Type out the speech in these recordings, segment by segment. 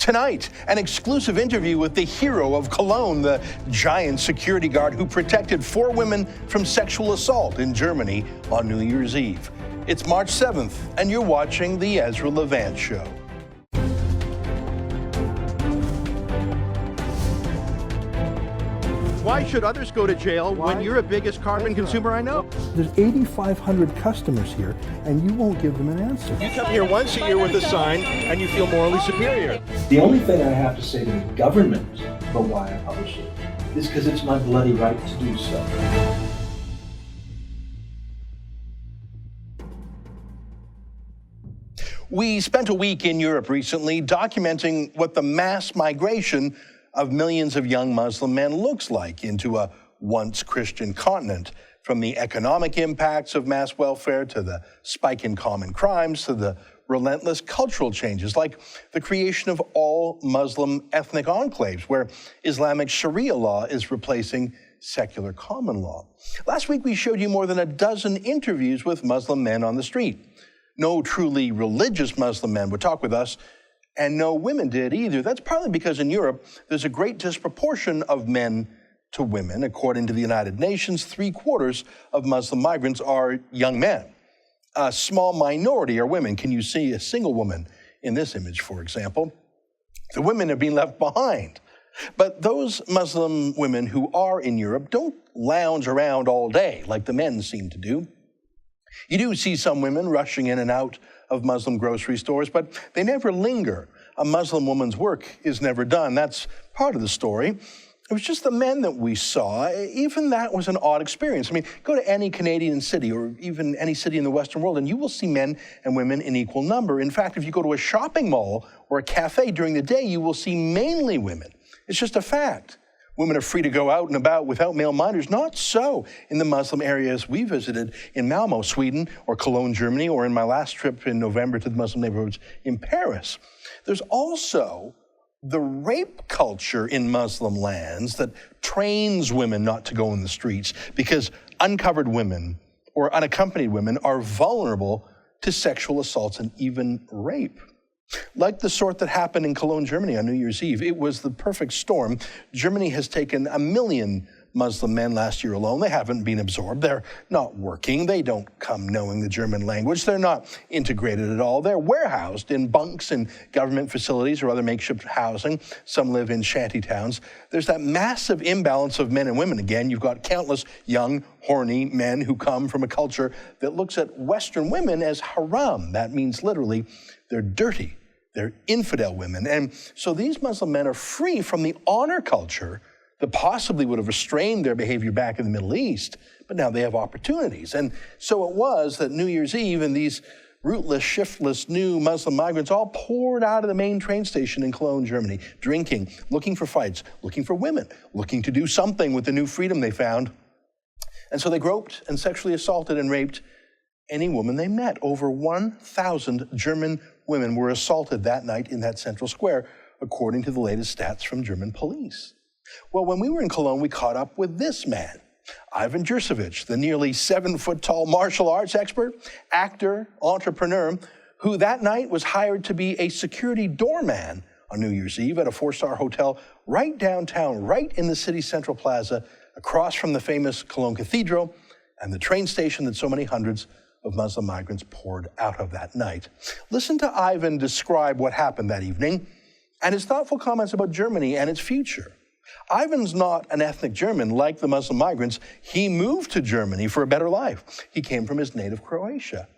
Tonight, an exclusive interview with the hero of Cologne, the giant security guard who protected 4 women from sexual assault in Germany on New Year's Eve. It's March 7th, and you're watching The Ezra Levant Show. Why should others go to jail when you're the biggest carbon consumer I know? There's 8,500 customers here, and you won't give them an answer. You come here once a year with a sign, and you feel morally superior. The only thing I have to say to the government about why I publish it is because it's my bloody right to do so. We spent a week in Europe recently documenting what the mass migration of millions of young Muslim men looks like into a once Christian continent, from the economic impacts of mass welfare to the spike in common crimes to the relentless cultural changes like the creation of all Muslim ethnic enclaves where Islamic Sharia law is replacing secular common law. Last week we showed you more than a dozen interviews with Muslim men on the street. No truly religious Muslim men would talk with us, and no women did either. That's partly because in Europe, there's a great disproportion of men to women. According to the United Nations, 3/4 of Muslim migrants are young men. A small minority are women. Can you see a single woman in this image, for example? The women have been left behind. But those Muslim women who are in Europe don't lounge around all day like the men seem to do. You do see some women rushing in and out of Muslim grocery stores, but they never linger. A Muslim woman's work is never done. That's part of the story. It was just the men that we saw. Even that was an odd experience. I mean, go to any Canadian city or even any city in the Western world, and you will see men and women in equal number. In fact, if you go to a shopping mall or a cafe during the day, you will see mainly women. It's just a fact. Women are free to go out and about without male minders. Not so in the Muslim areas we visited in Malmö, Sweden, or Cologne, Germany, or in my last trip in November to the Muslim neighborhoods in Paris. There's also the rape culture in Muslim lands that trains women not to go in the streets because uncovered women or unaccompanied women are vulnerable to sexual assaults and even rape. Like the sort that happened in Cologne, Germany on New Year's Eve. It was the perfect storm. Germany has taken 1 million Muslim men last year alone. They haven't been absorbed. They're not working. They don't come knowing the German language. They're not integrated at all. They're warehoused in bunks in government facilities or other makeshift housing. Some live in shanty towns. There's that massive imbalance of men and women. Again, you've got countless young, horny men who come from a culture that looks at Western women as haram. That means literally they're dirty. They're infidel women. And so these Muslim men are free from the honor culture that possibly would have restrained their behavior back in the Middle East, but now they have opportunities. And so it was that New Year's Eve and these rootless, shiftless new Muslim migrants all poured out of the main train station in Cologne, Germany, drinking, looking for fights, looking for women, looking to do something with the new freedom they found. And so they groped and sexually assaulted and raped any woman they met. Over 1,000 German women were assaulted that night in that central square, according to the latest stats from German police. Well, when we were in Cologne, we caught up with this man, Ivan Jurcevic, the nearly 7-foot-tall martial arts expert, actor, entrepreneur, who that night was hired to be a security doorman on New Year's Eve at a 4-star hotel right downtown, right in the city's central plaza, across from the famous Cologne Cathedral and the train station that so many hundreds of Muslim migrants poured out of that night. Listen to Ivan describe what happened that evening and his thoughtful comments about Germany and its future. Ivan's not an ethnic German like the Muslim migrants. He moved to Germany for a better life. He came from his native Croatia.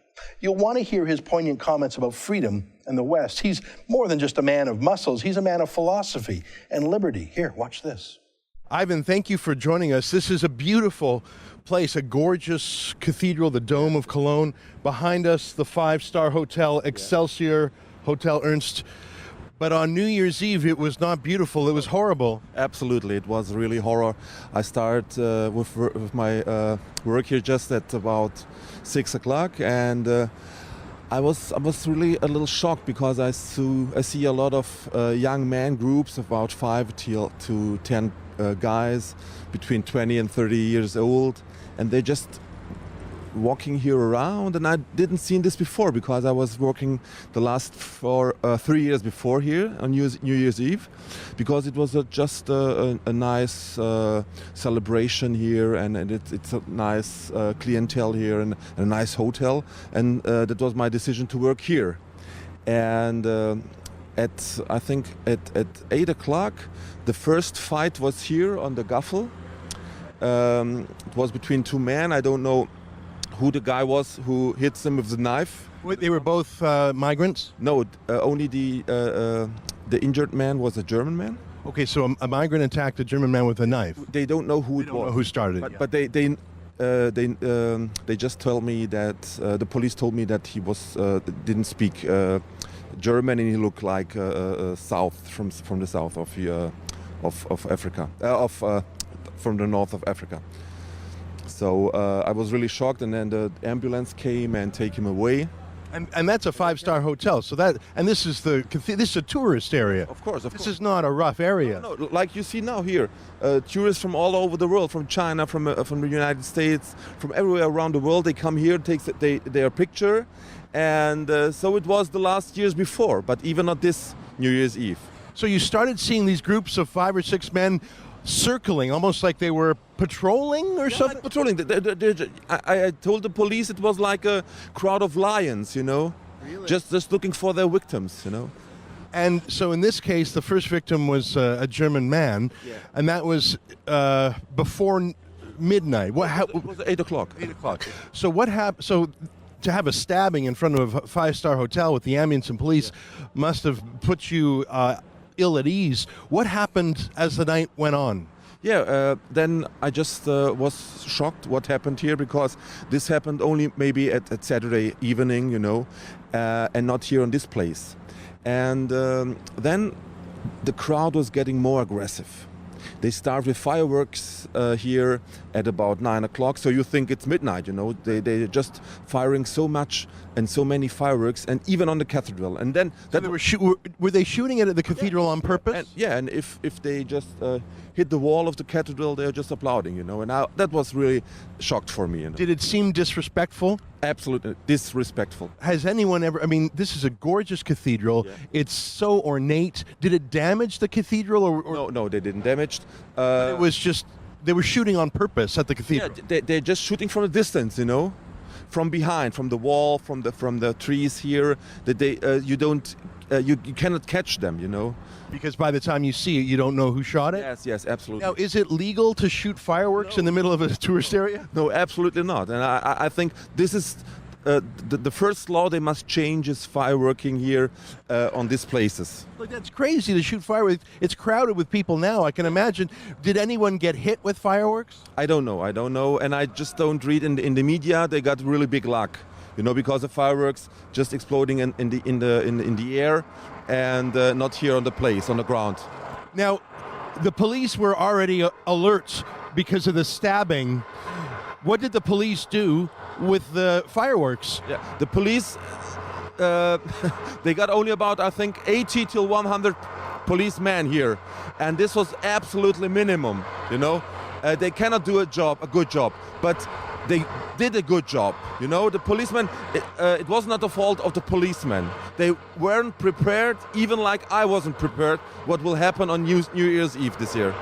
You'll want to hear his poignant comments about freedom and the West. He's more than just a man of muscles. He's a man of philosophy and liberty. Here, watch this. Ivan, thank you for joining us. This is a beautiful place, a gorgeous cathedral, the Dome of Cologne. Behind us, the 5-star hotel, Excelsior Hotel Ernst. But on New Year's Eve, it was not beautiful. It was horrible. Absolutely, it was really horror. I started with my work here just at about 6 o'clock, and I was really a little shocked because I see a lot of young man groups, about 5 to 10 guys between 20 and 30 years old, and they just walking here around, and I didn't seen this before because I was working the last 3 years before here on New Year's Eve, because it was just a nice celebration here, and it's a nice clientele here and a nice hotel, and that was my decision to work here. And I think at 8 o'clock, the first fight was here on the Gaffel. It was between two men. I don't know who the guy was who hits them with the knife. They were both migrants? No, only the injured man was a German man. Okay, so a migrant attacked a German man with a knife. They don't know who it was. Don't know who started it. But they just told me that the police told me that he didn't speak German, and he looked like from the south of Africa, from the north of Africa. So I was really shocked, and then the ambulance came and take him away. And that's a 5-star hotel. So this is this is a tourist area. Of course. This is not a rough area. No, like you see now here, tourists from all over the world, from China, from the United States, from everywhere around the world, they come here, take their picture, and so it was the last years before, but even not this New Year's Eve. So you started seeing these groups of 5 or 6 men circling, almost like they were patrolling or something? Like patrolling. I told the police it was like a crowd of lions, you know, Really? just looking for their victims, you know. And so in this case, the first victim was a German man, and that was before midnight. It was 8 o'clock. 8 o'clock. So what happened? So to have a stabbing in front of a 5-star hotel with the ambulance and police must have put you ill at ease. What happened as the night went on? Yeah, then I just was shocked what happened here, because this happened only maybe at Saturday evening, you know, and not here in this place. And then the crowd was getting more aggressive. They start with fireworks here at about 9 o'clock. So you think it's midnight, you know. They're just firing so much and so many fireworks, and even on the cathedral. And then So were they shooting it at the cathedral on purpose? And if they just hit the wall of the cathedral, they're just applauding, you know. And that was really shocked for me. You know? Did it seem disrespectful? Absolutely disrespectful. Has anyone ever, I mean, this is a gorgeous cathedral. Yeah. It's so ornate. Did it damage the cathedral? Or No, they didn't damage. it was just, they were shooting on purpose at the cathedral. Yeah, they're just shooting from a distance, you know, from behind, from the wall, from the trees here. That you cannot catch them, you know. Because by the time you see it, you don't know who shot it? Yes, absolutely. Now, is it legal to shoot fireworks in the middle of a tourist area? No, absolutely not. And I think this is the first law they must change is fireworking here on these places. Look, that's crazy to shoot fireworks. It's crowded with people now. I can imagine. Did anyone get hit with fireworks? I don't know, and I just don't read in the media. They got really big luck, you know, because of fireworks just exploding in the air, and not here on the place, on the ground. Now, the police were already alert because of the stabbing. What did the police do with the fireworks? Yeah, the police, they got only about, I think, 80 till 100 policemen here, and this was absolutely minimum, you know. They cannot do a good job, but they did a good job, you know. The policemen, it was not the fault of the policemen. They weren't prepared, even like I wasn't prepared, what will happen on New Year's Eve this year.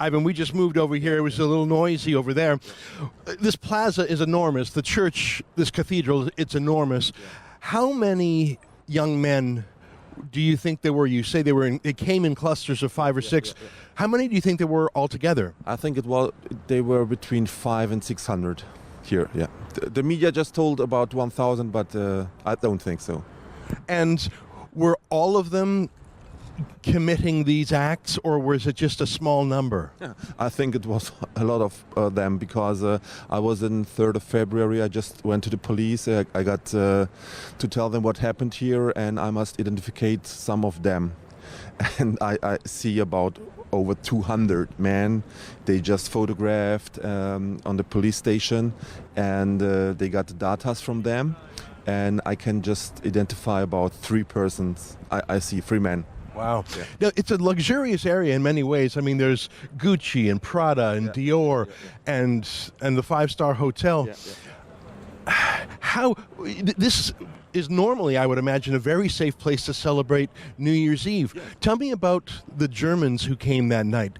Ivan, we just moved over here. It was a little noisy over there. This plaza is enormous. The church, this cathedral, it's enormous. How many young men do you think there were? You say they came in clusters of 5 or 6. How many do you think there were altogether? I think they were between 500 and 600 here. Yeah, the media just told about 1,000, but I don't think so. And were all of them committing these acts, or was it just a small number? Yeah, I think it was a lot of them, because I was in 3rd of February. I just went to the police. I got to tell them what happened here, and I must identify some of them. And I see about over 200 men. They just photographed on the police station, and they got the data from them. And I can just identify about 3 persons. I see 3 men. Wow. Now, it's a luxurious area in many ways. I mean, there's Gucci and Prada and Dior and the five-star hotel. How this is normally, I would imagine, a very safe place to celebrate New Year's Eve. Tell me about the Germans who came that night.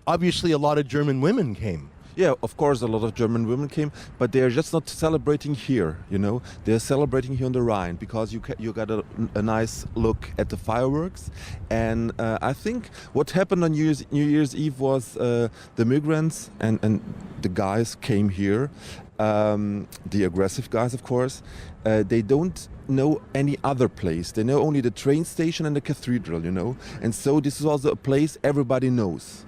Obviously, a lot of German women came. Yeah, of course, a lot of German women came, but they're just not celebrating here. You know, they're celebrating here on the Rhine because you got a nice look at the fireworks. And I think what happened on New Year's Eve was the migrants and the guys came here, the aggressive guys, of course. They don't know any other place. They know only the train station and the cathedral. You know, and so this is also a place everybody knows.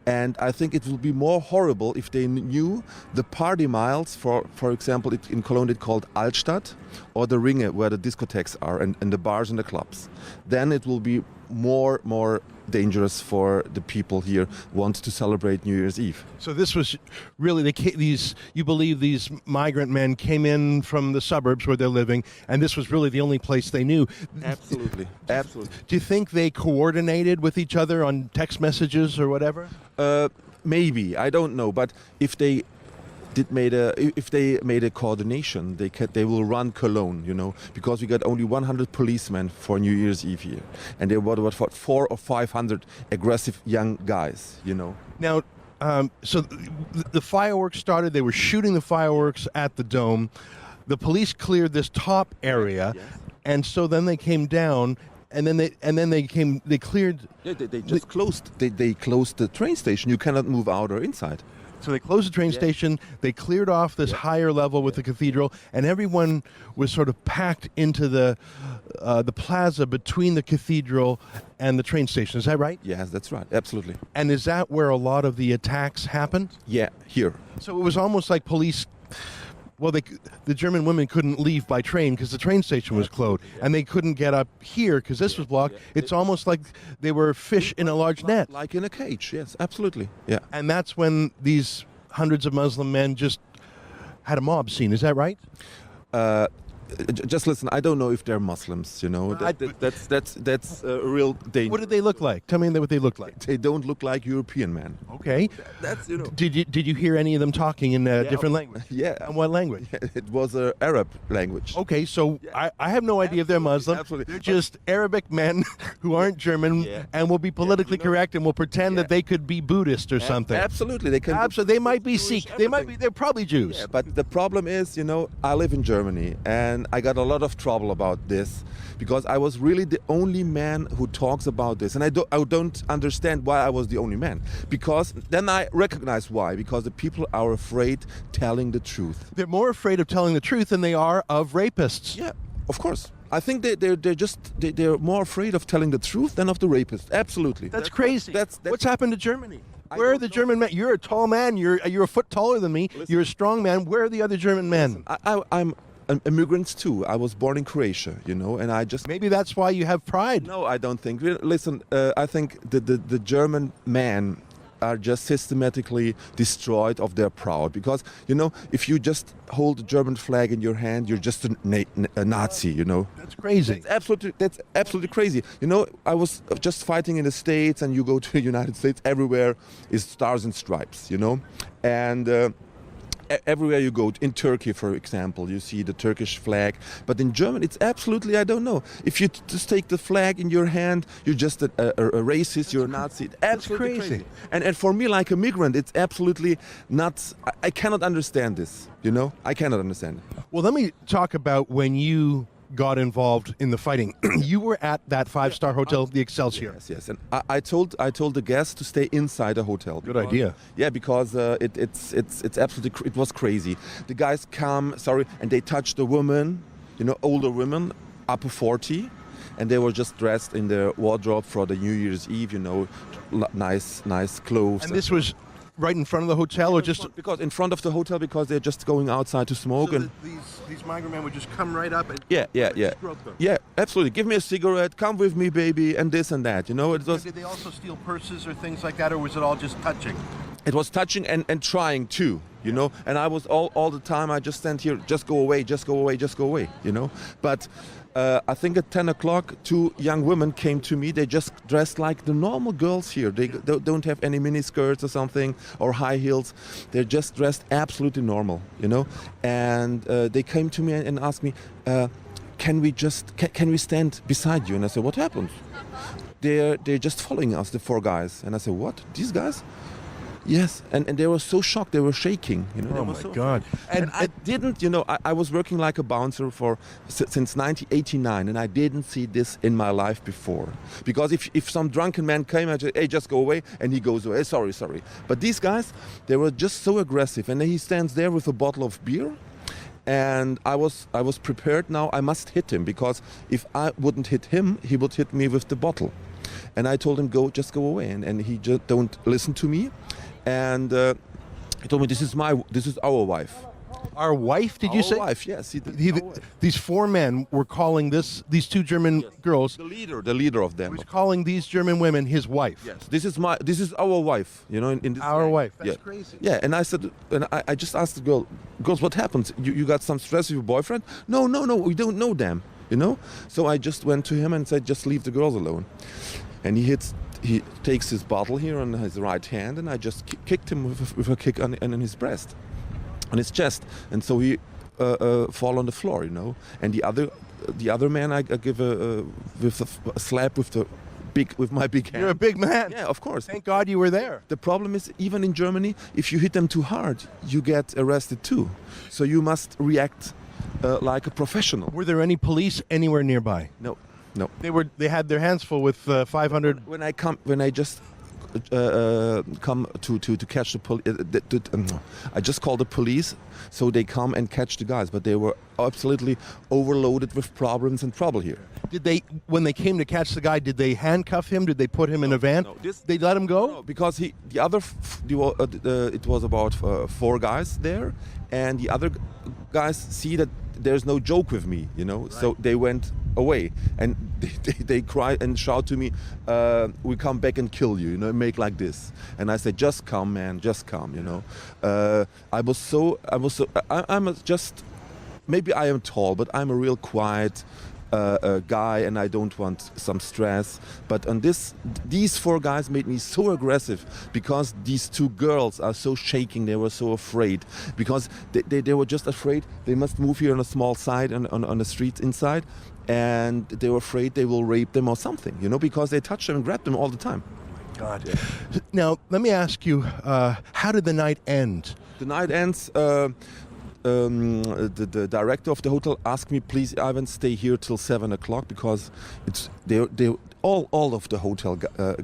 And I think it will be more horrible if they knew the party miles, for example, in Cologne it's called Altstadt, or the Ringe, where the discotheques are, and the bars and the clubs. Then it will be more dangerous for the people here who want to celebrate New Year's Eve. So this was really you believe these migrant men came in from the suburbs where they're living, and this was really the only place they knew. Absolutely, absolutely. Do you think they coordinated with each other on text messages or whatever? Maybe, I don't know, but if they made a coordination, they will run Cologne, you know, because we got only 100 policemen for New Year's Eve here, and they were what 400 or 500 aggressive young guys, you know. Now, so the fireworks started. They were shooting the fireworks at the dome. The police cleared this top area, and so then they came down. And then they cleared. Yeah, they just closed. They closed the train station. You cannot move out or inside. So they closed the train station. They cleared off this higher level with the cathedral, and everyone was sort of packed into the plaza between the cathedral and the train station. Is that right? Yes, that's right. Absolutely. And is that where a lot of the attacks happened? Yeah, here. So it was almost like police. Well, the German women couldn't leave by train because the train station was closed, and they couldn't get up here because this was blocked. It's almost like they were fish in a large net. Like in a cage, yes, absolutely. Yeah. And that's when these hundreds of Muslim men just had a mob scene. Is that right? Just listen. I don't know if they're Muslims. You know, that's a real danger. What did they look like? Tell me what they looked like. They don't look like European men. Okay. That's, you know. Did you hear any of them talking in a different language? Yeah. And what language? It was an Arab language. Okay, so I have no idea if they're Muslim. Absolutely. They're just Arabic men who aren't German and will be politically correct and will pretend that they could be Buddhist or something. Absolutely, they can. Absolutely, they might be Sikh. They're probably Jews. Yeah, but the problem is, you know, I live in Germany and I got a lot of trouble about this because I was really the only man who talks about this, and I don't understand why I was the only man. Because then I recognize why. Because the people are afraid telling the truth. They're more afraid of telling the truth than they are of rapists. Yeah, of course. I think they're more afraid of telling the truth than of the rapist. Absolutely. That's crazy. That's What's happened to Germany? Where are the German men? You're a tall man. You're a foot taller than me. Listen. You're a strong man. Where are the other German men? I'm immigrants too. I was born in Croatia, you know, and I just... Maybe that's why you have pride. No, I don't think. Listen, I think the German men are just systematically destroyed of their pride, because, you know, if you just hold the German flag in your hand, you're just a Nazi, you know. That's crazy. That's absolutely crazy. You know, I was just fighting in the States, and you go to the United States, everywhere is stars and stripes, you know, and everywhere you go, in Turkey, for example, you see the Turkish flag. But in Germany, it's absolutely, I don't know. If you just take the flag in your hand, you're just a racist, you're a Nazi. It's absolutely crazy. And for me, like a migrant, it's absolutely not, I cannot understand this, you know? I cannot understand it. Well, let me talk about when you got involved in the fighting. You were at that five-star hotel, the Excelsior. Yes. And I told the guests to stay inside the hotel. Good idea. Yeah, because it's absolutely, it was crazy. The guys come, and they touched the woman, you know, older women, upper 40, and they were just dressed in their wardrobe for the New Year's Eve, you know, nice clothes. And this was right in front of the hotel, or just because in front of the hotel, because they're just going outside to smoke. So and these migrant men would just come right up and stroke them. Yeah, absolutely. Give me a cigarette, come with me, baby, and this and that. You know, it was. Did they also steal purses or things like that, or was it all just touching? It was touching and trying too. you know. And I was all the time, I just stand here, just go away, just go away, just go away, you know. But I think at 10 o'clock, two young women came to me. They just dressed like the normal girls here. They don't have any mini skirts or something or high heels. They're just dressed absolutely normal, you know. And they came to me and asked me, can we stand beside you? And I said, what happened? They're just following us, the four guys. And I said, what? These guys? Yes, and they were so shocked, they were shaking. You know, Oh my God! And I didn't, you know, I was working like a bouncer since 1989, and I didn't see this in my life before. Because if some drunken man came and said, hey, just go away, and he goes away, sorry. But these guys, they were just so aggressive, and then he stands there with a bottle of beer. And I was prepared now, I must hit him, because if I wouldn't hit him, he would hit me with the bottle. And I told him, just go away, and he just don't listen to me. And he told me, this is our wife. Our wife, did you say? Our wife, yes. These four men were calling these two German girls. The leader of them. He was calling these German women his wife. Yes. This is our wife. You know, in this Our wife. That's yeah. crazy. Yeah, and I said, and I just asked the girls, what happened? You got some stress with your boyfriend? No, we don't know them. You know. So I just went to him and said, just leave the girls alone. And he takes his bottle here on his right hand, and I just kicked him with a kick on his breast, on his chest, and so he fall on the floor, you know. And the other man, I give a slap with my big hand. You're a big man. Yeah, of course. Thank God you were there. The problem is, even in Germany, if you hit them too hard, you get arrested too. So you must react like a professional. Were there any police anywhere nearby? No. They had their hands full with 500. When I just come to catch the police, I just called the police, so they come and catch the guys. But they were absolutely overloaded with problems and trouble here. When they came to catch the guy, did they handcuff him? Did they put him in a van? No, they let him go? No, because it was about four guys there, and the other guys see that there's no joke with me, you know. Right. So they went away, and they cry and shout to me, "We come back and kill you," you know, make like this. And I said, "Just come, man, just come," you know. Maybe I am tall, but I'm a real quiet guy, and I don't want some stress. But on these four guys made me so aggressive, because these two girls are so shaking. They were so afraid, because they were just afraid they must move here on a small side on the street inside, and they were afraid they will rape them or something, you know, because they touch them and grab them all the time. God. Now, let me ask you, how did the night end? The night ends. The director of the hotel asked me, please, Ivan, stay here till 7 o'clock, because all of the hotel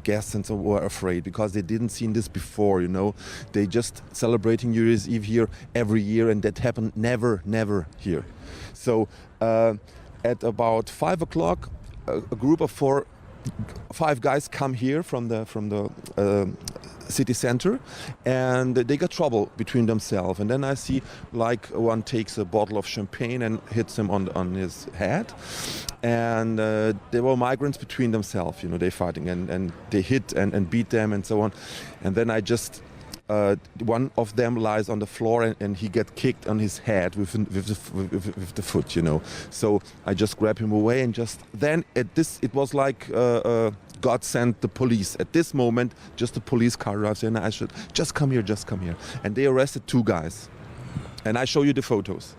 guests and so were afraid, because they didn't seen this before, you know. They just celebrating New Year's Eve here every year, and that happened never here. So at about 5 o'clock, a group of five guys come here from the city center, and they got trouble between themselves. And then I see, like, one takes a bottle of champagne and hits him on his head, and there were migrants between themselves, you know. They fighting and they hit and beat them and so on. And then I just one of them lies on the floor, and he get kicked on his head with the foot, you know. So I just grab him away, and just then it was like God sent the police. At this moment, just the police car arrives, and I should just come here. And they arrested two guys, and I show you the photos.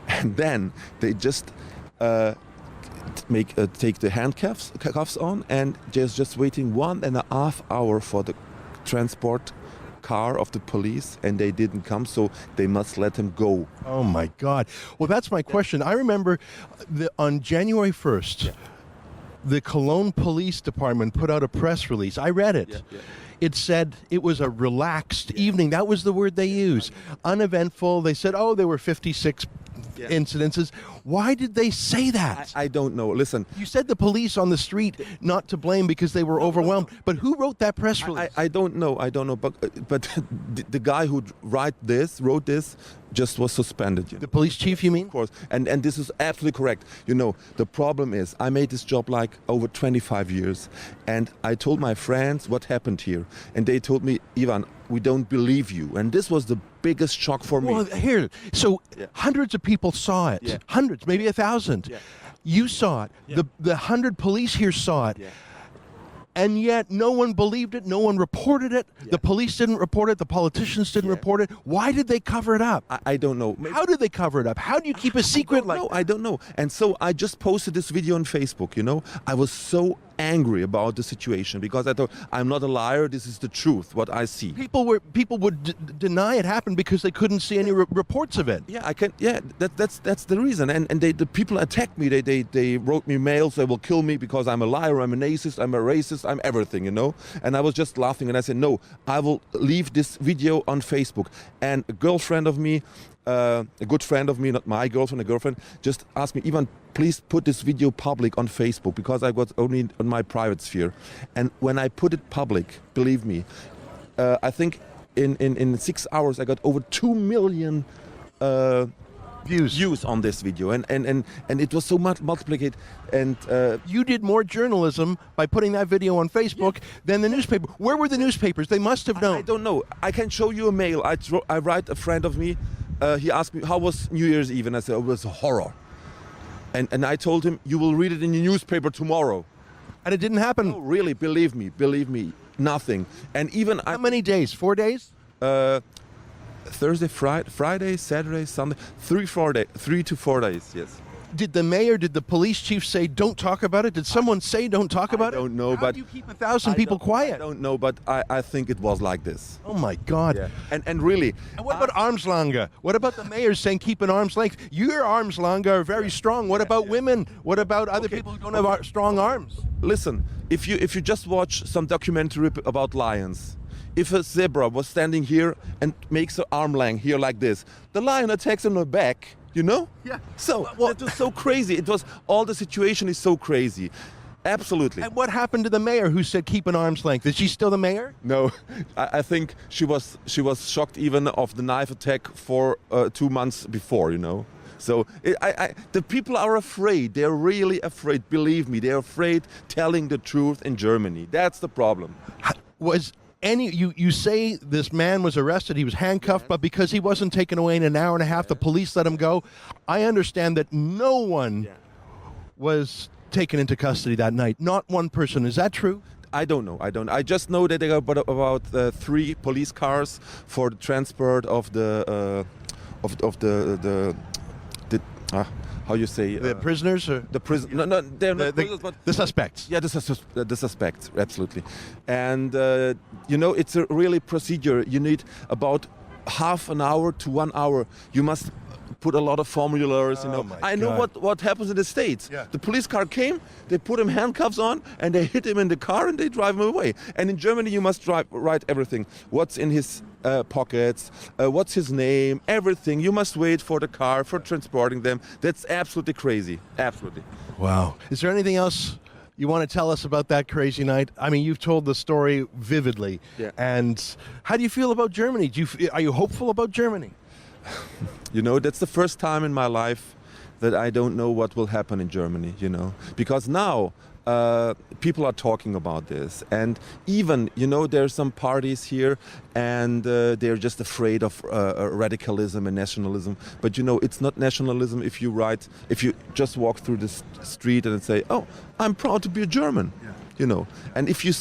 And then they just take the handcuffs on, and just waiting 1.5 hours for the transport car of the police, and they didn't come, so they must let him go. Oh my God. Well, that's my question. I remember on January 1st, the Cologne Police Department put out a press release. I read it. Yeah. It said it was a relaxed evening. That was the word they used. Uneventful. They said, there were 56 incidences. Why did they say that? I don't know. Listen. You said the police on the street not to blame because they were overwhelmed. But who wrote that press release? I don't know. But the guy who wrote this just was suspended. You know? The police chief, you mean? Of course. And this is absolutely correct. You know, the problem is I made this job like over 25 years. And I told my friends what happened here. And they told me, Ivan, we don't believe you. And this was the biggest shock for me. Well, here, so Yeah. hundreds of people saw it. Yeah. Hundreds, maybe 1,000. Yeah. You saw it. Yeah. The 100 police here saw it. Yeah. And yet no one believed it. No one reported it. Yeah. The police didn't report it. The politicians didn't Yeah. report it. Why did they cover it up? I don't know. Maybe- How did they cover it up? How do you keep a secret like No, I don't know. And so I just posted this video on Facebook, you know. I was so angry about the situation because I thought, I'm not a liar, this is the truth, what I see. people would deny it happened because they couldn't see any reports of it. Yeah, I can. Yeah, that's the reason. And the people attacked me. They wrote me mails. They will kill me because I'm a liar. I'm a narcissist. I'm a racist. I'm everything, you know. And I was just laughing. And I said, no, I will leave this video on Facebook. And a girlfriend of me, a good friend of me, not my girlfriend, a girlfriend, just asked me, Ivan, please put this video public on Facebook because I got only on my private sphere. And when I put it public, believe me, I think in 6 hours I got over 2 million views on this video, and it was so much multiplied. And You did more journalism by putting that video on Facebook than the newspaper. Where were the newspapers? They must have known. I don't know. I can show you a mail. I write a friend of me. He asked me how was New Year's Eve, and I said it was a horror. And I told him you will read it in the newspaper tomorrow. And it didn't happen. No, really, believe me, nothing. And even How many days? 4 days? Thursday, Friday, Saturday, Sunday, 3 to 4 days. Yes. Did the mayor, did the police chief say don't talk about it? Did someone say don't talk about it? I don't know, How but do you keep 1,000 people quiet? I don't know, but I think it was like this. Oh my God! Yeah. And really, And what about arm's length? What about the mayor saying keep an arm's length? Your arm's length are very strong. What about women? What about other people who don't have strong arms? listen, if you just watch some documentary about lions, if a zebra was standing here and makes an arm length here like this, the lion attacks on the back, you know? Yeah. So it was so crazy. It was all the situation is so crazy. Absolutely. And what happened to the mayor who said keep an arm's length? Is she still the mayor? No, I think she was shocked even of the knife attack for 2 months before, you know. So the people are afraid. They're really afraid. Believe me, they're afraid telling the truth in Germany. That's the problem. Was you say this man was arrested, he was handcuffed, but because he wasn't taken away in an hour and a half, the police let him go. I understand that no one was taken into custody that night. Not one person. Is that true? I don't know. I just know that there are about 3 police cars for the transport of the how you say The prisoners? Or? the prison? No, they're not prisoners, but The suspects. yeah, the suspects, absolutely. And you know, it's a really procedure. You need about half an hour to 1 hour. You must put a lot of formulas, you know. my I know God. what happens in the States. Yeah. The police car came, they put him handcuffs on, and they hit him in the car, and they drive him away. And in Germany, you must write everything. What's in his pockets, what's his name, everything. You must wait for the car, for transporting them. That's absolutely crazy, absolutely. Wow. Is there anything else you want to tell us about that crazy night? I mean, you've told the story vividly. Yeah. And how do you feel about Germany? Are you hopeful about Germany? You know, that's the first time in my life that I don't know what will happen in Germany, you know, because now people are talking about this, and even, you know, there are some parties here and they're just afraid of radicalism and nationalism. But you know, it's not nationalism if you just walk through the street and say, oh, I'm proud to be a German. Yeah. You know, and if you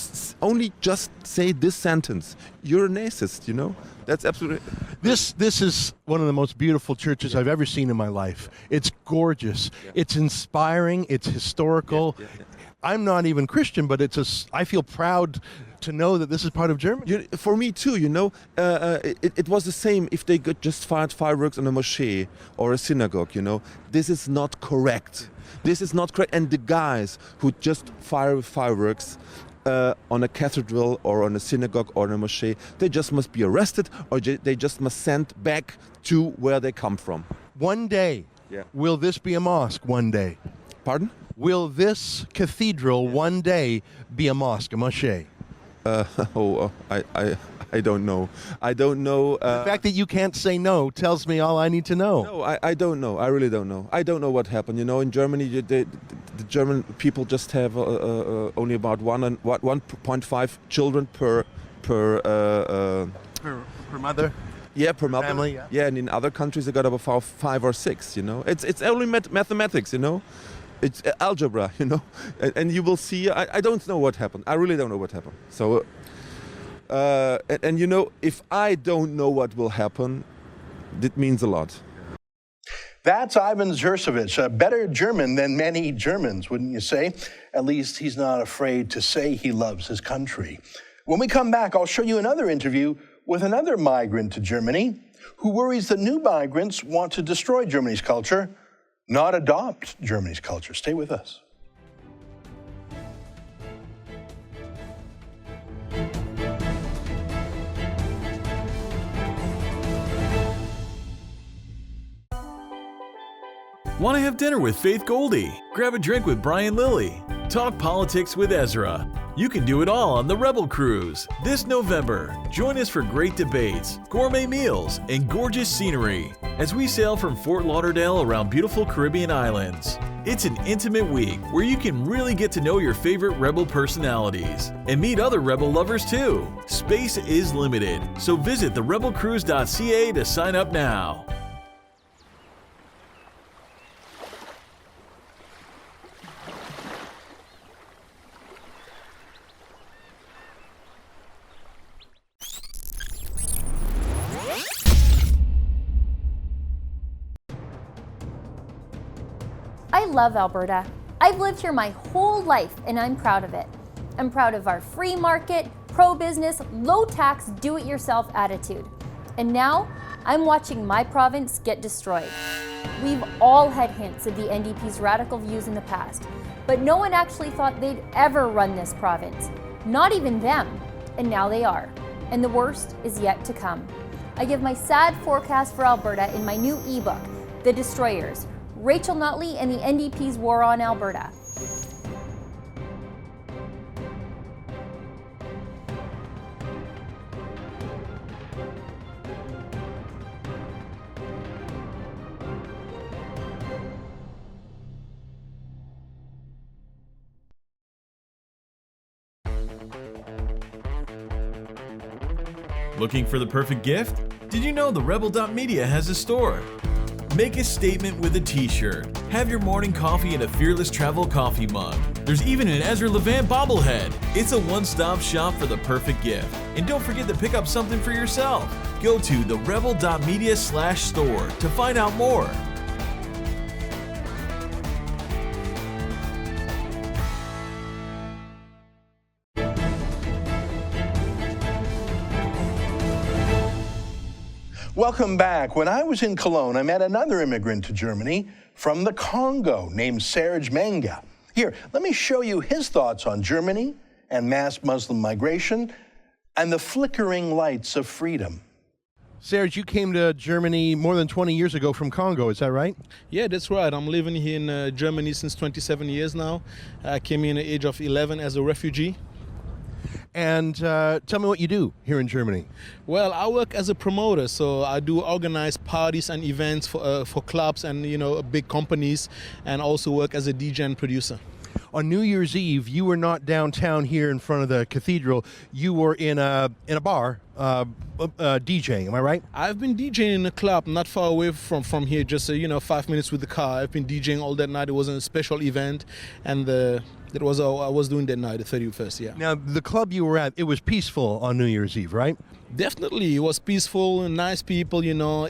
only just say this sentence, you're a narcissist, you know. That's absolutely. This is one of the most beautiful churches I've ever seen in my life. It's gorgeous. Yeah. It's inspiring. It's historical. Yeah. I'm not even Christian, but I feel proud to know that this is part of Germany. For me too, you know, it was the same if they could just fired fireworks in a mosque or a synagogue, you know. This is not correct. This is not correct. And the guys who just fire fireworks on a cathedral or on a synagogue or on a mosque, they just must be arrested, or they just must sent back to where they come from. One day, will this be a mosque one day? Pardon? Will this cathedral one day be a mosque, a mosque? I don't know. I don't know. The fact that you can't say no tells me all I need to know. No, I don't know. I really don't know. I don't know what happened. You know, in Germany, the German people just have only about 1.5 children per Per mother? Yeah, per mother. family, yeah. Yeah, and in other countries they got about 5 or 6. You know, it's only mathematics. You know, it's algebra. You know, and you will see. I don't know what happened. I really don't know what happened. So, and you know, if I don't know what will happen, it means a lot. That's Ivan Zurcevic, a better German than many Germans, wouldn't you say? At least he's not afraid to say he loves his country. When we come back, I'll show you another interview with another migrant to Germany who worries that new migrants want to destroy Germany's culture, not adopt Germany's culture. Stay with us. Want to have dinner with Faith Goldie? Grab a drink with Brian Lilly? Talk politics with Ezra? You can do it all on the Rebel Cruise. This November, join us for great debates, gourmet meals, and gorgeous scenery as we sail from Fort Lauderdale around beautiful Caribbean islands. It's an intimate week where you can really get to know your favorite Rebel personalities and meet other Rebel lovers too. Space is limited, so visit therebelcruise.ca to sign up now. I love Alberta. I've lived here my whole life and I'm proud of it. I'm proud of our free market, pro-business, low-tax, do-it-yourself attitude. And now, I'm watching my province get destroyed. We've all had hints of the NDP's radical views in the past, but no one actually thought they'd ever run this province. Not even them. And now they are. And the worst is yet to come. I give my sad forecast for Alberta in my new ebook, The Destroyers, Rachel Notley and the NDP's War on Alberta. Looking for the perfect gift? Did you know the Rebel.media has a store? Make a statement with a t-shirt. Have your morning coffee in a Fearless Travel coffee mug. There's even an Ezra Levant bobblehead. It's a one-stop shop for the perfect gift. And don't forget to pick up something for yourself. Go to therebel.media/store to find out more. Welcome back. When I was in Cologne, I met another immigrant to Germany from the Congo named Serge Menga. Here, let me show you his thoughts on Germany and mass Muslim migration and the flickering lights of freedom. Serge, you came to Germany more than 20 years ago from Congo, is that right? Yeah, that's right. I'm living here in Germany since 27 years now. I came here at the age of 11 as a refugee. And tell me what you do here in Germany. Well, I work as a promoter, so I do organize parties and events for clubs and big companies, and also work as a DJ and producer. On New Year's Eve, you were not downtown here in front of the cathedral. You were in a bar DJing. Am I right? I've been DJing in a club not far away from here, just 5 minutes with the car. I've been DJing all that night. It was a special event, and that was all I was doing that night, the 31st. Yeah. Now, the club you were at, it was peaceful on New Year's Eve, right? Definitely, it was peaceful and nice people.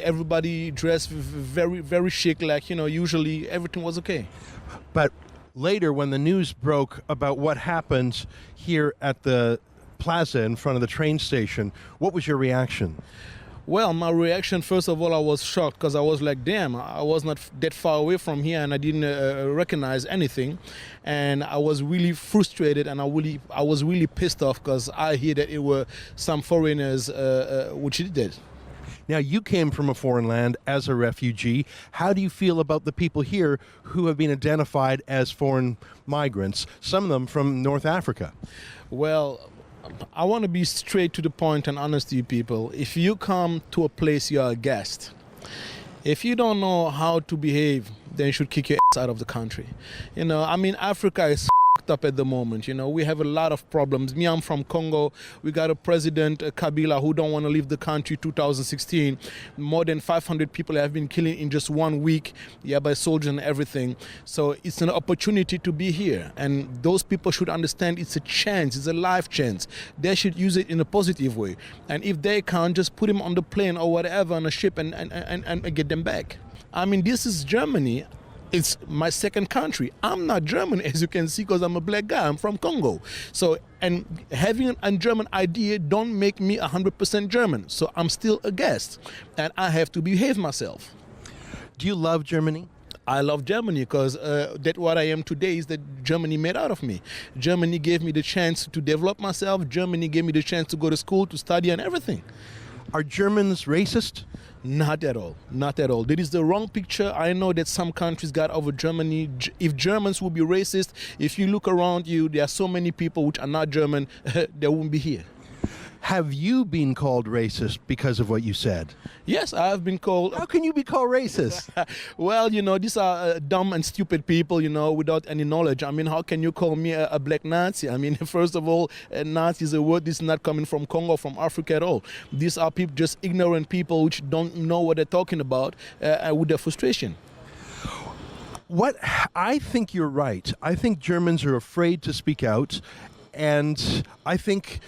Everybody dressed very, very chic. Usually everything was okay. But later, when the news broke about what happened here at the plaza in front of the train station, what was your reaction? Well, my reaction, first of all, I was shocked because I was like, damn, I was not that far away from here and I didn't recognize anything. And I was really frustrated and I was really pissed off because I hear that it were some foreigners which did it. Now, you came from a foreign land as a refugee. How do you feel about the people here who have been identified as foreign migrants, some of them from North Africa? Well, I want to be straight to the point and honest to you people. If you come to a place, you're a guest. If you don't know how to behave, then you should kick your ass out of the country. Africa is fucked up at the moment. You know, we have a lot of problems. Me, I'm from Congo. We got a president, Kabila, who don't want to leave the country. 2016, more than 500 people have been killed in just 1 week, by soldiers and everything. So it's an opportunity to be here, and those people should understand it's a chance. It's a life chance. They should use it in a positive way. And if they can't, just put them on the plane or whatever on a ship and get them back. I mean, this is Germany. It's my second country. I'm not German, as you can see, because I'm a black guy. I'm from Congo. So, and having a German idea don't make me 100% German. So I'm still a guest, and I have to behave myself. Do you love Germany? I love Germany because that what I am today is that Germany made out of me. Germany gave me the chance to develop myself. Germany gave me the chance to go to school, to study, and everything. Are Germans racist? Not at all. Not at all. That is the wrong picture. I know that some countries got over Germany. If Germans would be racist, if you look around you, there are so many people which are not German, they won't be here. Have you been called racist because of what you said? Yes, I have been called. How can you be called racist? Well, you know, these are dumb and stupid people, you know, without any knowledge. I mean, how can you call me a black Nazi? I mean, first of all, Nazi is a word that's not coming from Congo, from Africa at all. These are people, just ignorant people which don't know what they're talking about with their frustration. I think you're right. I think Germans are afraid to speak out, and I think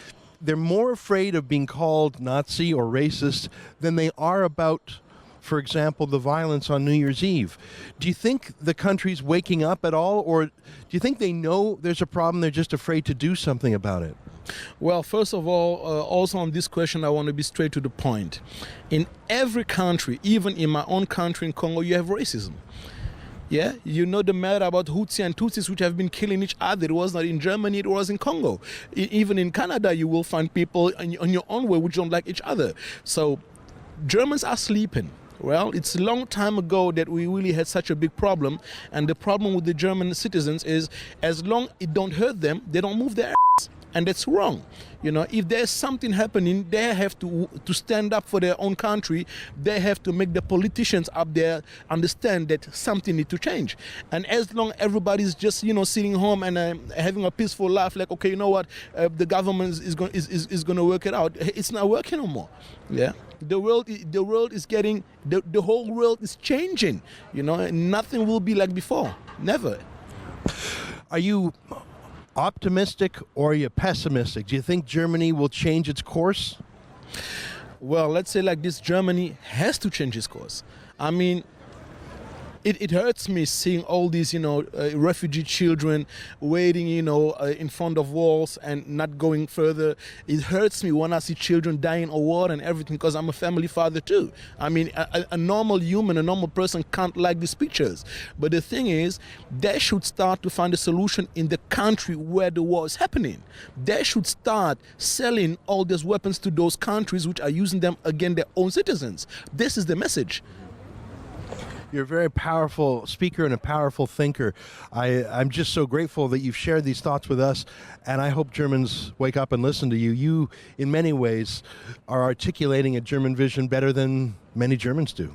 they're more afraid of being called Nazi or racist than they are about, for example, the violence on New Year's Eve. Do you think the country's waking up at all, or do you think they know there's a problem, they're just afraid to do something about it? Well, first of all, also on this question, I want to be straight to the point. In every country, even in my own country in Congo, you have racism. Yeah, you know the matter about Hutsi and Tutsis which have been killing each other. It was not in Germany, it was in Congo. Even in Canada, you will find people on your own way which don't like each other. So Germans are sleeping. Well, it's a long time ago that we really had such a big problem. And the problem with the German citizens is as long as it don't hurt them, they don't move their ass. And that's wrong. You know, if there's something happening, they have to stand up for their own country. They have to make the politicians up there understand that something needs to change. And as long as everybody's just, you know, sitting home and having a peaceful life, like, okay, you know what, the government is going to work it out. It's not working no more. Yeah, the world is getting, the whole world is changing. You know, and nothing will be like before. Never. Are you optimistic or are you pessimistic? Do you think Germany will change its course? Well, let's say like this, Germany has to change its course. I mean, it hurts me seeing all these, you know, refugee children waiting, you know, in front of walls and not going further. It hurts me when I see children dying of war and everything, because I'm a family father too. I mean, a normal human, a normal person can't like these pictures. But the thing is, they should start to find a solution in the country where the war is happening. They should start selling all these weapons to those countries which are using them against their own citizens. This is the message. You're a very powerful speaker and a powerful thinker. I'm just so grateful that you've shared these thoughts with us, and I hope Germans wake up and listen to you. You, in many ways, are articulating a German vision better than many Germans do.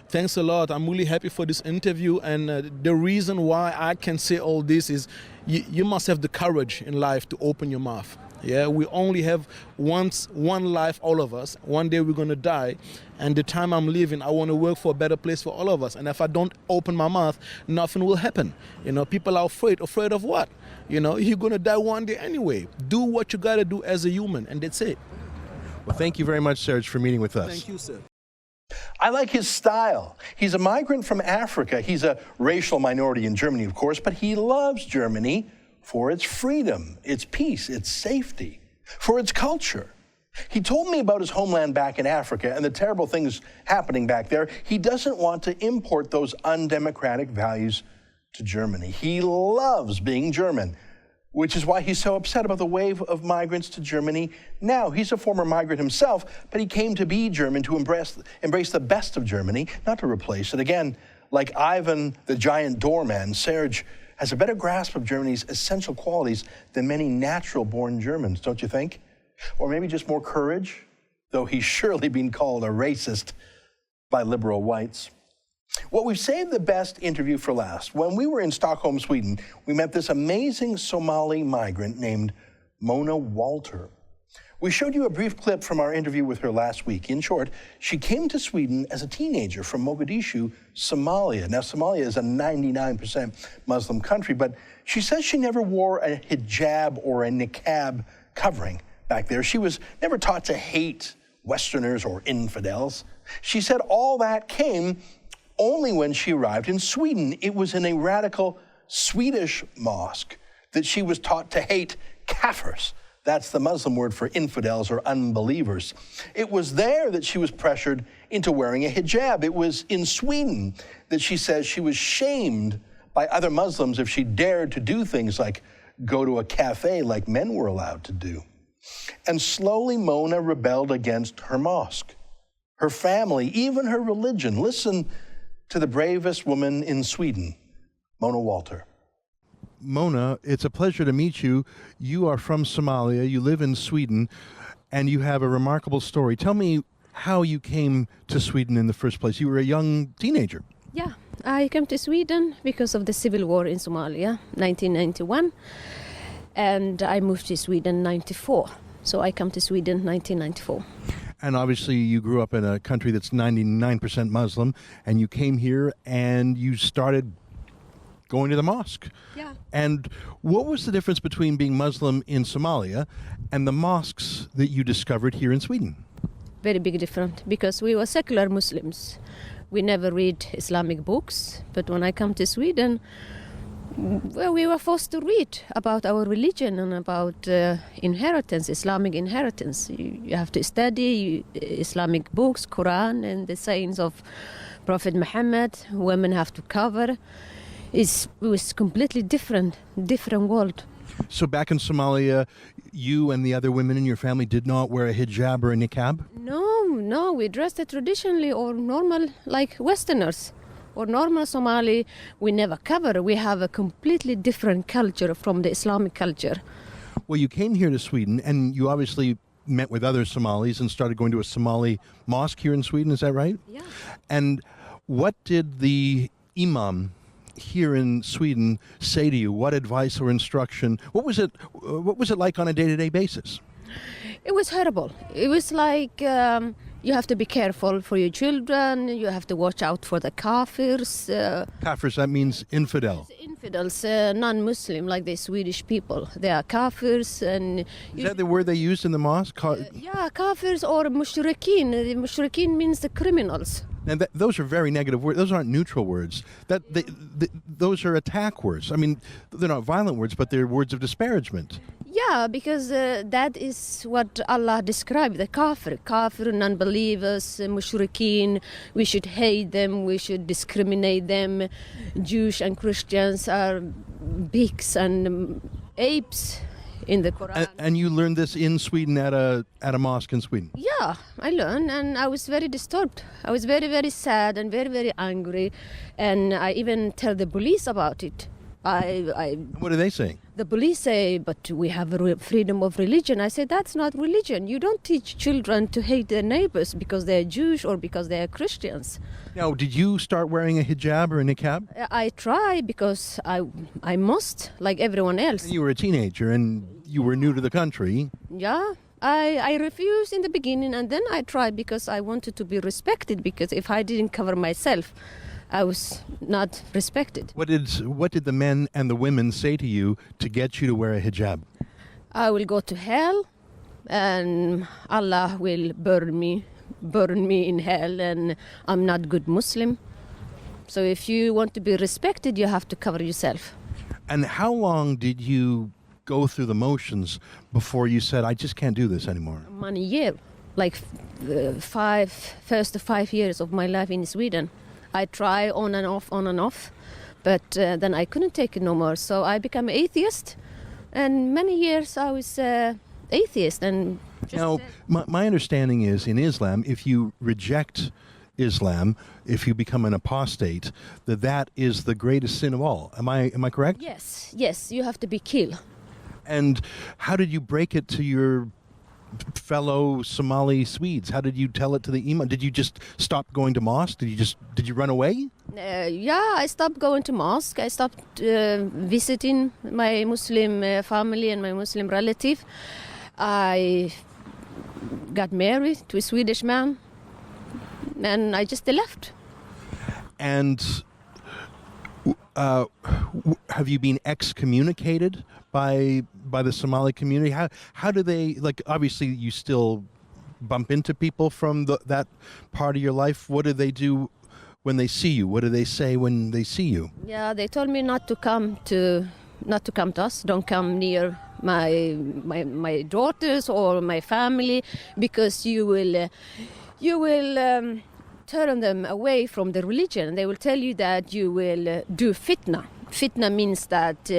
Thanks a lot. I'm really happy for this interview, and the reason why I can say all this is you must have the courage in life to open your mouth. Yeah, we only have one life, all of us. One day we're going to die. And the time I'm living, I want to work for a better place for all of us. And if I don't open my mouth, nothing will happen. You know, people are afraid. Afraid of what? You know, you're going to die one day anyway. Do what you got to do as a human, and that's it. Well, thank you very much, Serge, for meeting with us. Thank you, sir. I like his style. He's a migrant from Africa. He's a racial minority in Germany, of course, but he loves Germany for its freedom, its peace, its safety, for its culture. He told me about his homeland back in Africa and the terrible things happening back there. He doesn't want to import those undemocratic values to Germany. He loves being German, which is why he's so upset about the wave of migrants to Germany now. He's a former migrant himself, but he came to be German to embrace the best of Germany, not to replace it. Again, like Ivan the giant doorman, Serge has a better grasp of Germany's essential qualities than many natural-born Germans, don't you think? Or maybe just more courage, though he's surely been called a racist by liberal whites. Well, we've saved the best interview for last. When we were in Stockholm, Sweden, we met this amazing Somali migrant named Mona Walter. We showed you a brief clip from our interview with her last week. In short, she came to Sweden as a teenager from Mogadishu, Somalia. Now, Somalia is a 99% Muslim country, but she says she never wore a hijab or a niqab covering back there. She was never taught to hate Westerners or infidels. She said all that came only when she arrived in Sweden. It was in a radical Swedish mosque that she was taught to hate kafirs. That's the Muslim word for infidels or unbelievers. It was there that she was pressured into wearing a hijab. It was in Sweden that she says she was shamed by other Muslims if she dared to do things like go to a cafe like men were allowed to do. And slowly Mona rebelled against her mosque, her family, even her religion. Listen to the bravest woman in Sweden, Mona Walter. Mona, it's a pleasure to meet you. You are from Somalia, you live in Sweden, and you have a remarkable story. Tell me how you came to Sweden in the first place. You were a young teenager. Yeah, I came to Sweden because of the civil war in Somalia, 1991, and I moved to Sweden in 94. So I come to Sweden 1994. And obviously you grew up in a country that's 99% Muslim, and you came here and you started going to the mosque. Yeah. And what was the difference between being Muslim in Somalia and the mosques that you discovered here in Sweden? Very big difference, because we were secular Muslims. We never read Islamic books, but when I come to Sweden, well, we were forced to read about our religion and about inheritance, Islamic inheritance. You have to study Islamic books, Quran, and the sayings of Prophet Muhammad. Women have to cover. It was completely different world. So back in Somalia, you and the other women in your family did not wear a hijab or a niqab? No, we dressed traditionally or normal like Westerners. Or normal Somali, we never cover. We have a completely different culture from the Islamic culture. Well, you came here to Sweden, and you obviously met with other Somalis and started going to a Somali mosque here in Sweden, is that right? Yeah. And what did the imam here in Sweden say to you? What advice or instruction? What was it like on a day-to-day basis? It was horrible. It was like you have to be careful for your children. You have to watch out for the kafirs. Kafirs, that means infidel. Infidels, non-Muslim, like the Swedish people. They are kafirs. And Is that the word they used in the mosque? yeah, kafirs or mushrikeen. Mushrikeen means the criminals. And those are very negative words. Those aren't neutral words. Those are attack words. I mean, they're not violent words, but they're words of disparagement. Yeah, because that is what Allah described, the kafir, non-believers, mushrikeen. We should hate them, we should discriminate them. Jews and Christians are pigs and apes in the Quran. And you learned this in Sweden at a mosque in Sweden? Yeah, I learned, and I was very disturbed. I was very, very sad and very, very angry, and I even tell the police about it. What are they saying? The police say, but we have freedom of religion. I say, that's not religion. You don't teach children to hate their neighbors because they're Jewish or because they're Christians. Now, did you start wearing a hijab or a niqab? I try because I must, like everyone else. You were a teenager and you were new to the country. Yeah. I refused in the beginning, and then I tried because I wanted to be respected, because if I didn't cover myself, I was not respected. What did the men and the women say to you to get you to wear a hijab? I will go to hell, and Allah will burn me in hell, and I'm not good Muslim. So if you want to be respected, you have to cover yourself. And how long did you go through the motions before you said, I just can't do this anymore? 1 year, like first 5 years of my life in Sweden. I try on and off, but then I couldn't take it no more. So I became atheist, and many years I was atheist. And now, my understanding is in Islam, if you reject Islam, if you become an apostate, that is the greatest sin of all. Am I correct? Yes, you have to be killed. And how did you break it to your fellow Somali Swedes? How did you tell it to the imam? Did you just stop going to mosque? Did you run away? Yeah, I stopped going to mosque. I stopped visiting my Muslim family and my Muslim relative. I got married to a Swedish man, and I just left. And have you been excommunicated by the Somali community? How do they, like, obviously you still bump into people from that part of your life. What do they do when they see you? What do they say when they see you? Yeah, they told me not to come to us. Don't come near my daughters or my family, because you will turn them away from the religion. They will tell you that you will do fitna. Fitna means that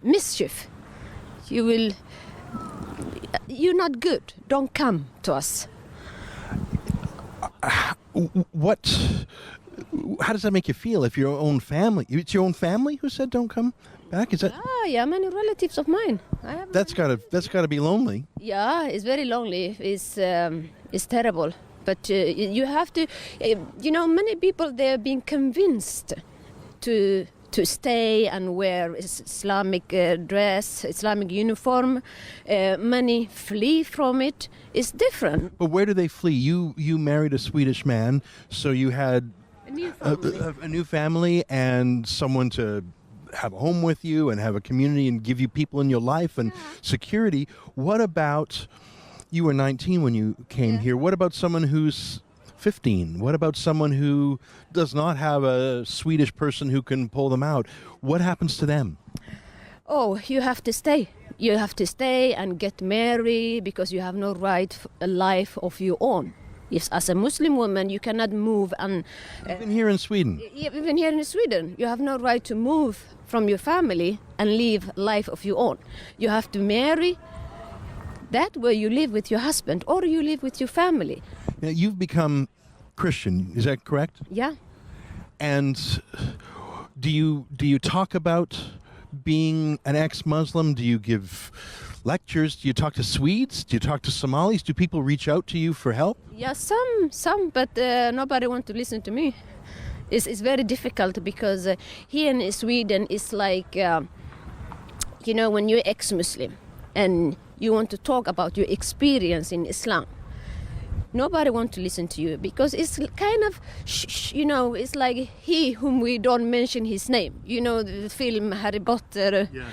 mischief. You're not good. Don't come to us. How does that make you feel if your own family? It's your own family who said don't come back? Is that? Yeah, many relatives of mine. That's gotta be lonely. Yeah, it's very lonely. It's terrible. But you have to, many people, they're being convinced to stay and wear Islamic dress, Islamic uniform. Many flee from it. It's different. But where do they flee? You married a Swedish man, so you had a new family and someone to have a home with you and have a community and give you people in your life and security. What about, you were 19 when you came here. What about someone who's 15? What about someone who does not have a Swedish person who can pull them out? What happens to them? Oh, you have to stay. You have to stay and get married, because you have no right a life of your own. Yes, as a Muslim woman, you cannot move. And even here in Sweden? Even here in Sweden, you have no right to move from your family and live life of your own. You have to marry. That where you live with your husband or you live with your family. Now, you've become Christian, is that correct? Yeah. And do you talk about being an ex-Muslim? Do you give lectures? Do you talk to Swedes? Do you talk to Somalis? Do people reach out to you for help? Yeah, some, but nobody wants to listen to me. It's very difficult, because here in Sweden it's like, when you're ex-Muslim and you want to talk about your experience in Islam, nobody wants to listen to you, because it's kind of, it's like he whom we don't mention his name. The film Harry Potter. Yeah.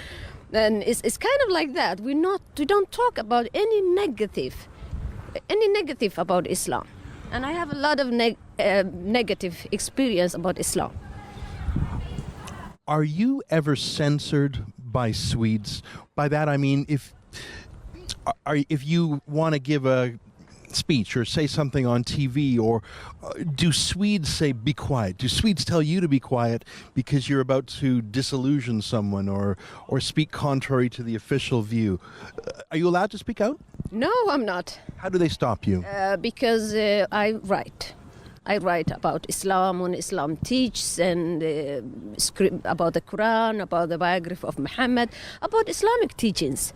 And it's kind of like that. We don't talk about any negative about Islam. And I have a lot of negative experience about Islam. Are you ever censored by Swedes? By that I mean, if you want to give a speech or say something on TV, or do Swedes say be quiet? Do Swedes tell you to be quiet because you're about to disillusion someone or speak contrary to the official view? Are you allowed to speak out? No, I'm not. How do they stop you? Because I write. I write about Islam, when Islam teaches, and about the Quran, about the biography of Muhammad, about Islamic teachings.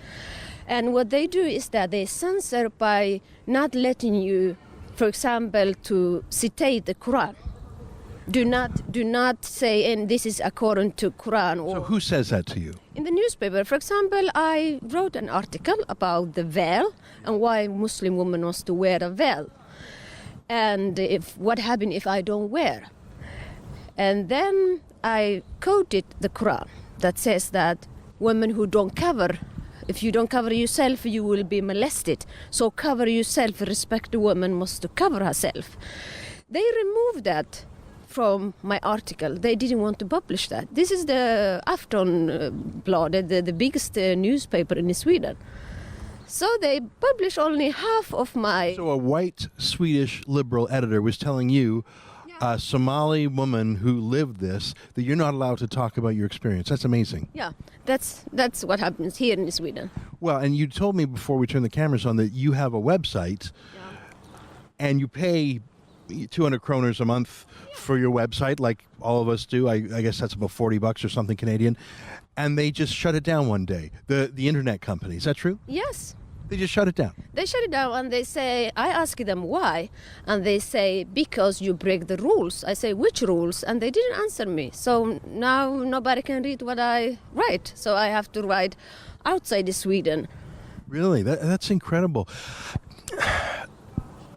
And what they do is that they censor by not letting you, for example, to citate the Quran. Do not say, and this is according to Quran. So who says that to you? In the newspaper, for example, I wrote an article about the veil and why Muslim women wants to wear a veil, and what happens if I don't wear. And then I quoted the Quran that says that women who don't cover, if you don't cover yourself, you will be molested. So cover yourself. Respect the woman must to cover herself. They removed that from my article. They didn't want to publish that. This is the Aftonbladet, the biggest newspaper in Sweden. So they publish only half of my... So a white Swedish liberal editor was telling you, a Somali woman who lived this, that you're not allowed to talk about your experience. That's amazing. Yeah, that's what happens here in Sweden. Well, and you told me before we turned the cameras on that you have a website, and you pay 200 kroners a month for your website, like all of us do. I guess that's about $40 or something Canadian. And they just shut it down one day, the internet company. Is that true? Yes. They just shut it down. They shut it down and they say, I ask them why, and they say, because you break the rules. I say, which rules? And they didn't answer me. So now nobody can read what I write. So I have to write outside Sweden. Really? That's incredible.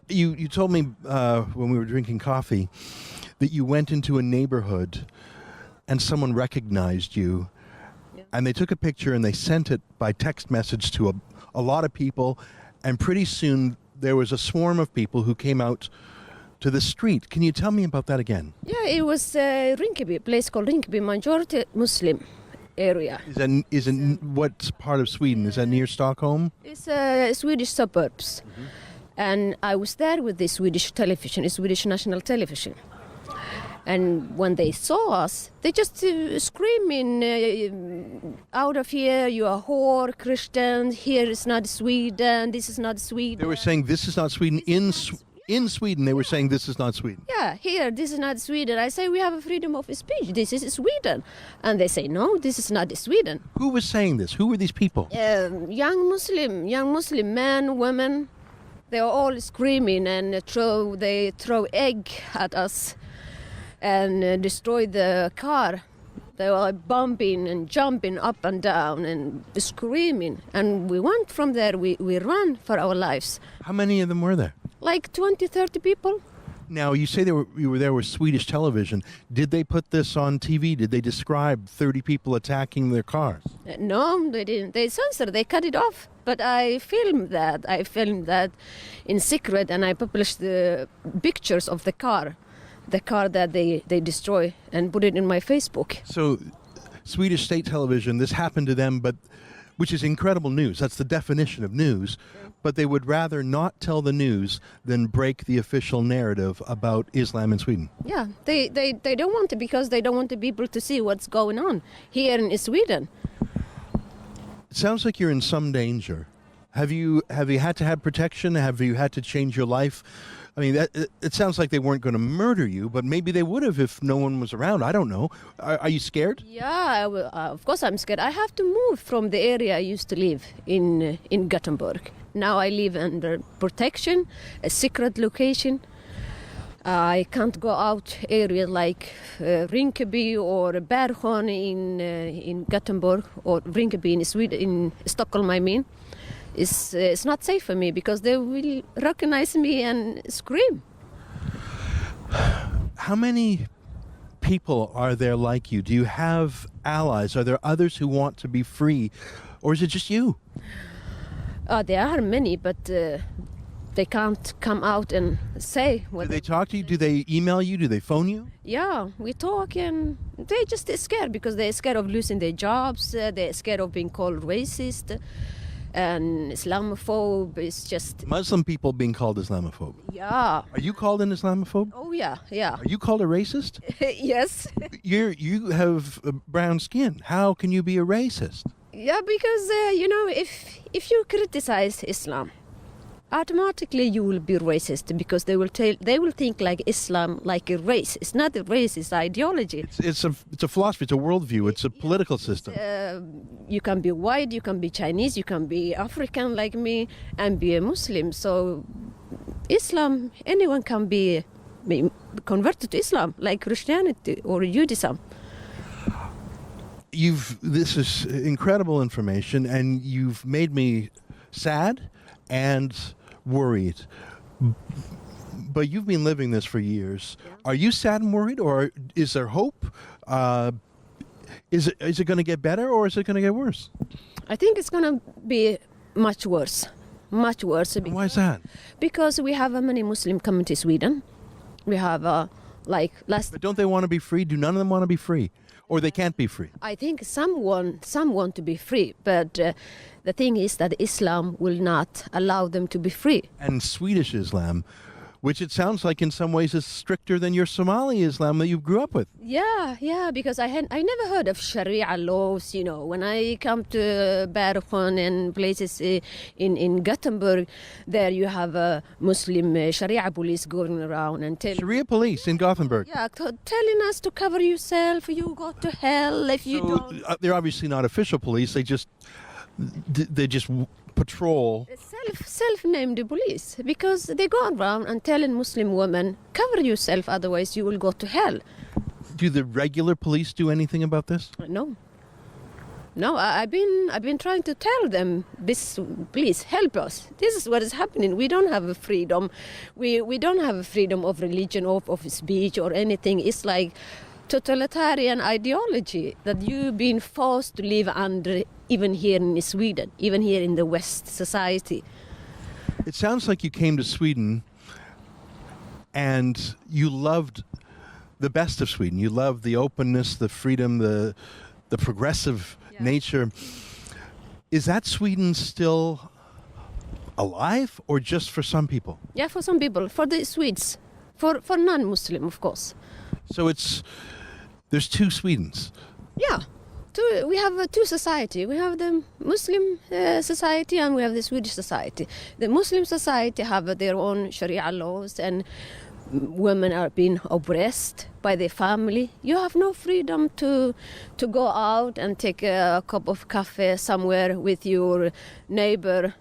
You told me when we were drinking coffee that you went into a neighborhood and someone recognized you, and they took a picture and they sent it by text message to a lot of people, and pretty soon there was a swarm of people who came out to the street. Can you tell me about that again? Yeah, it was Rinkeby, a place called Rinkeby, majority Muslim area. Is it what part of Sweden? Is that near Stockholm? It's Swedish suburbs. And I was there with the Swedish television, Swedish national television. And when they saw us, they just screaming, out of here, you are whore, Christian, here is not Sweden, this is not Sweden. They were saying this is not Sweden. In Sweden, they were saying this is not Sweden. Yeah, here, this is not Sweden. I say we have a freedom of speech, this is Sweden. And they say, no, this is not Sweden. Who was saying this? Who were these people? Young Muslim men, women, they are all screaming and they throw egg at us and destroy the car. They were bumping and jumping up and down and screaming. And we went from there, we ran for our lives. How many of them were there? Like 20, 30 people. Now, you say you were there with Swedish television. Did they put this on TV? Did they describe 30 people attacking their cars? No, they didn't. They censored, they cut it off. But I filmed that. I filmed that in secret, and I published the pictures of the car that they destroy, and put it in my Facebook. So, Swedish state television, this happened to them, which is incredible news. That's the definition of news. But they would rather not tell the news than break the official narrative about Islam in Sweden. Yeah, they don't want it because they don't want the people to see what's going on here in Sweden. It sounds like you're in some danger. Have you had to have protection? Have you had to change your life? I mean, it sounds like they weren't going to murder you, but maybe they would have if no one was around. I don't know. Are you scared? Yeah, of course I'm scared. I have to move from the area I used to live in Gothenburg. Now I live under protection, a secret location. I can't go out area like Rinkeby or Bergen in Gothenburg, or Rinkeby in Sweden, in Stockholm, I mean. It's not safe for me because they will recognize me and scream. How many people are there like you? Do you have allies? Are there others who want to be free? Or is it just you? There are many, but they can't come out and say what. Do they talk to you? Do they email you? Do they phone you? Yeah, we talk, and they just scared because they're scared of losing their jobs. They're scared of being called racist and Islamophobe. It's just Muslim people being called Islamophobe. Yeah. Are you called an Islamophobe? Oh yeah. Are you called a racist? Yes. You have brown skin. How can you be a racist? Yeah, because if you criticize Islam, automatically you will be racist because they will think like Islam like a race. It's not a race, it's ideology. It's a philosophy, it's a worldview, it's a political system. You can be white, you can be Chinese, you can be African like me and be a Muslim. So Islam, anyone can be converted to Islam like Christianity or Judaism. This is incredible information, and you've made me sad and worried. But you've been living this for years. Are you sad and worried, or is there hope? Is it going to get better, or is it going to get worse? I think it's going to be much worse. Much worse. Why is that? Because we have a many Muslim community in Sweden. We have But don't they want to be free? Do none of them want to be free? Or they can't be free? I think some want to be free, but the thing is that Islam will not allow them to be free. And Swedish Islam, which it sounds like in some ways is stricter than your Somali Islam that you grew up with. Yeah, because I never heard of Sharia laws, When I come to Bergen and places in Gothenburg, there you have a Muslim Sharia police going around and telling... Sharia police in Gothenburg? Yeah, telling us to cover yourself, you go to hell if you don't... They're obviously not official police, they just patrol. Self-named police, because they go around and telling Muslim women, cover yourself, otherwise you will go to hell. Do the regular police do anything about this? No, I've been trying to tell them this. Please help us. This is what is happening. We don't have a freedom. We don't have a freedom of religion, of speech, or anything. It's like totalitarian ideology that you've been forced to live under, even here in Sweden, even here in the West society. It sounds like you came to Sweden and you loved the best of Sweden. You loved the openness, the freedom, the progressive nature. Is that Sweden still alive, or just for some people? Yeah, for some people, for the Swedes, for non-Muslim, of course. So there's two Swedens. Yeah, we have two society. We have the Muslim society and we have the Swedish society. The Muslim society have their own Sharia laws, and women are being oppressed by their family. You have no freedom to go out and take a cup of coffee somewhere with your neighbor.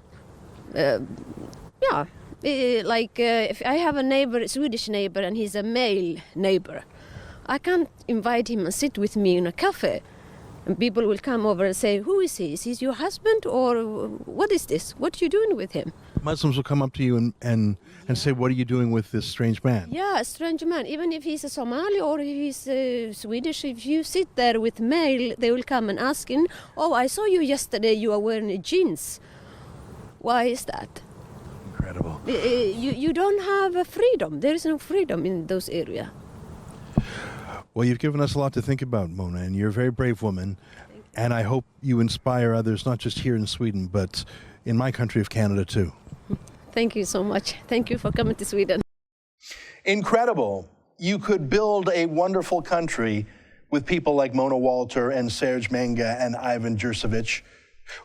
If I have a Swedish neighbor, and he's a male neighbor, I can't invite him and sit with me in a cafe. And people will come over and say, who is he? Is he your husband, or what is this? What are you doing with him? Muslims will come up to you and say, what are you doing with this strange man? Yeah, a strange man. Even if he's a Somali or if he's Swedish, if you sit there with male, they will come and ask him, oh, I saw you yesterday, you are wearing jeans. Why is that? Incredible. You don't have a freedom. There is no freedom in those areas. Well, you've given us a lot to think about, Mona, and you're a very brave woman. And I hope you inspire others, not just here in Sweden, but in my country of Canada, too. Thank you so much. Thank you for coming to Sweden. Incredible. You could build a wonderful country with people like Mona Walter and Serge Menga and Ivan Jurcevic.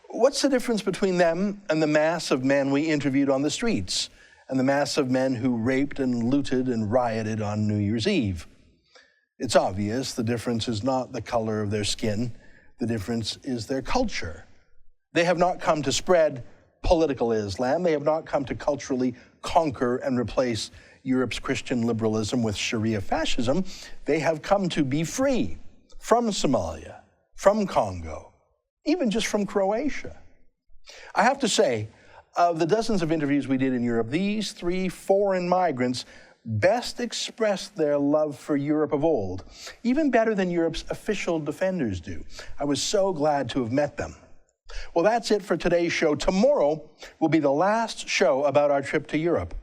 What's the difference between them and the mass of men we interviewed on the streets, and the mass of men who raped and looted and rioted on New Year's Eve? It's obvious the difference is not the color of their skin. The difference is their culture. They have not come to spread political Islam. They have not come to culturally conquer and replace Europe's Christian liberalism with Sharia fascism. They have come to be free from Somalia, from Congo, even just from Croatia. I have to say, of the dozens of interviews we did in Europe, these 3 foreign migrants best expressed their love for Europe of old, even better than Europe's official defenders do. I was so glad to have met them. Well, that's it for today's show. Tomorrow will be the last show about our trip to Europe.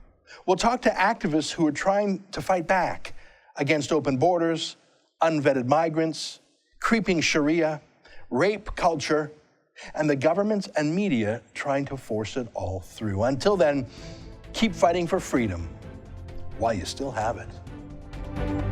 We'll talk to activists who are trying to fight back against open borders, unvetted migrants, creeping Sharia, rape culture, and the governments and media trying to force it all through. Until then, keep fighting for freedom while you still have it.